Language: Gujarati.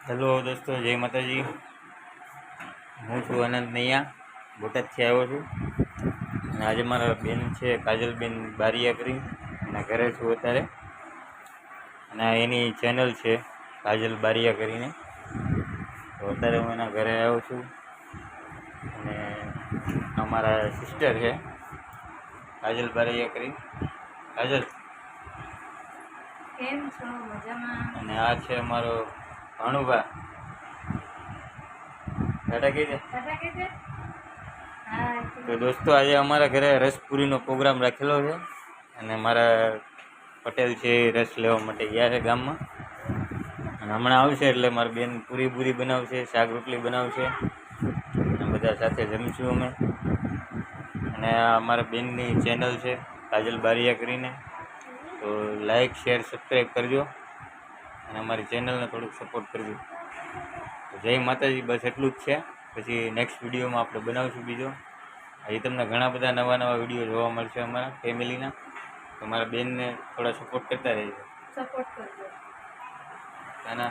હેલો દોસ્તો, જય માતાજી। હું છું આનંદ નૈયા, બોટાદથી આવ્યો છું અને આજે મારા બેન છે કાજલબેન બારિયા કરી એના ઘરે છું અત્યારે। અને એની ચેનલ છે કાજલ બારિયા કરીને, તો અત્યારે હું એના ઘરે આવ્યો છું। અને અમારા સિસ્ટર છે કાજલ બારિયા કરી। કાજલ કેમ છો? મજામાં? અને આ છે અમારો ભાણુભા। ટાટા કહી દે। તો દોસ્તો, આજે અમારા ઘરે રસપુરીનો પ્રોગ્રામ રાખેલો છે અને મારા પટેલ છે એ રસ લેવા માટે ગયા છે ગામમાં, અને હમણાં આવશે એટલે મારી બેન પૂરી બનાવશે, શાક રોટલી બનાવશે અને બધા સાથે જમીશું અમે। અને આ અમારા બેનની ચેનલ છે કાજલ બારિયા કરીને, તો લાઈક શેર સબસ્ક્રાઈબ કરજો અને અમારી ચેનલને થોડુંક સપોર્ટ કરજો। જય માતાજી, બસ એટલું જ છે। પછી નેક્સ્ટ વિડીયોમાં આપણે બનાવશું બીજો। હજી તમને ઘણા બધા નવા વિડીયો જોવા મળશે અમારા ફેમિલીના, તો મારા બેનને થોડા સપોર્ટ કરતા રહેજો। સપોર્ટ કરજો। આના